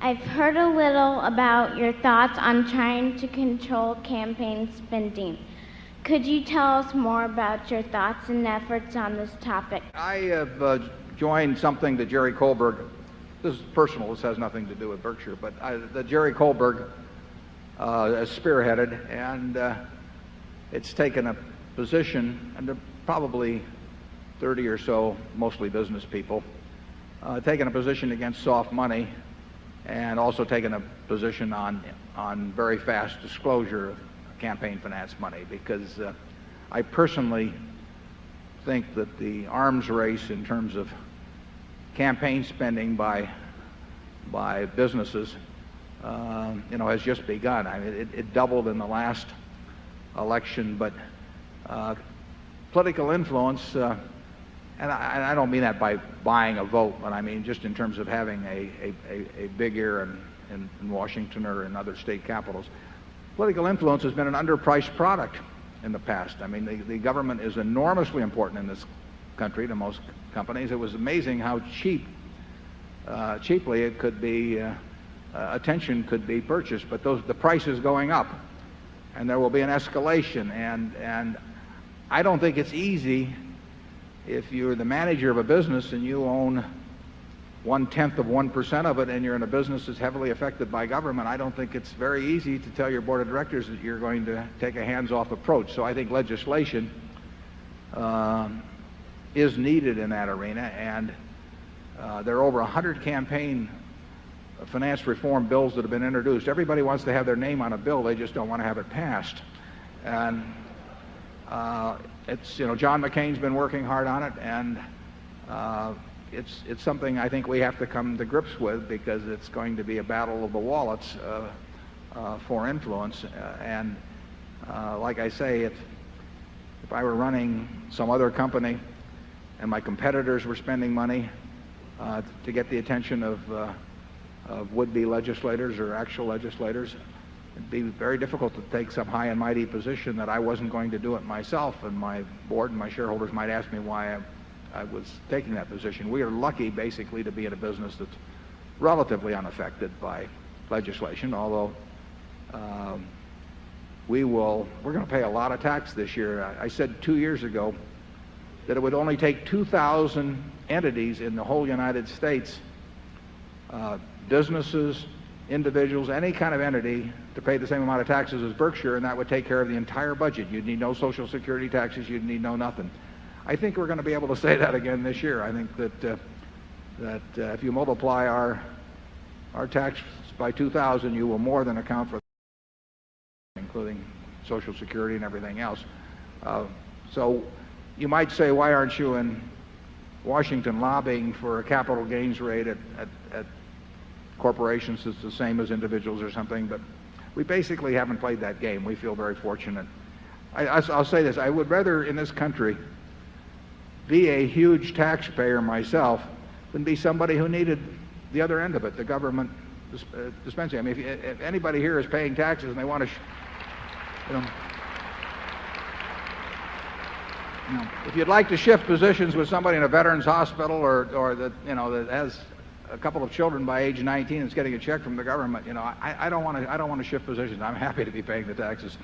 I've heard a little about your thoughts on trying to control campaign spending. Could you tell us more about your thoughts and efforts on this topic? I have joined something that Jerry Kohlberg, this is personal, this has nothing to do with Berkshire, but that Jerry Kohlberg has spearheaded, and it's taken a position, and there are probably 30 or so, mostly business people, taken a position against soft money, and also taken a position on very fast disclosure of campaign finance money, because I personally think that the arms race in terms of campaign spending by businesses has just begun. I mean, it doubled in the last election, but political influence, and I don't mean that by buying a vote, but I mean just in terms of having a big ear in Washington or in other state capitals. Political influence has been an underpriced product in the past. I mean, the government is enormously important in this country to most companies. It was amazing how cheaply it could be, attention could be purchased, but the price is going up, and there will be an escalation, and I don't think it's easy if you're the manager of a business and you own 0.1% of it, and you're in a business that's heavily affected by government. I don't think it's very easy to tell your board of directors that you're going to take a hands-off approach. So I think legislation is needed in that arena, and there are over 100 campaign finance reform bills that have been introduced. Everybody wants to have their name on a bill, they just don't want to have it passed. And John McCain's been working hard on it, and it's something I think we have to come to grips with, because it's going to be a battle of the wallets for influence. And like I say, if I were running some other company and my competitors were spending money to get the attention of would-be legislators or actual legislators, it'd be very difficult to take some high and mighty position that I wasn't going to do it myself, and my board and my shareholders might ask me why I was taking that position. We are lucky, basically, to be in a business that's relatively unaffected by legislation, although we're going to pay a lot of tax this year. I said 2 years ago that it would only take 2,000 entities in the whole United States, businesses, individuals, any kind of entity, to pay the same amount of taxes as Berkshire, and that would take care of the entire budget. You'd need no Social Security taxes, you'd need no nothing. I think we're going to be able to say that again this year. I think that if you multiply our tax by 2,000, you will more than account for, including Social Security and everything else. So you might say, why aren't you in Washington lobbying for a capital gains rate at corporations that's the same as individuals or something? But we basically haven't played that game. We feel very fortunate. I'll say this: I would rather in this country be a huge taxpayer myself than be somebody who needed the other end of it, the government dispensing. I mean, if anybody here is paying taxes and they want to, if you'd like to shift positions with somebody in a veterans hospital or that has a couple of children by age 19 that's getting a check from the government, I don't want to shift positions. I'm happy to be paying the taxes.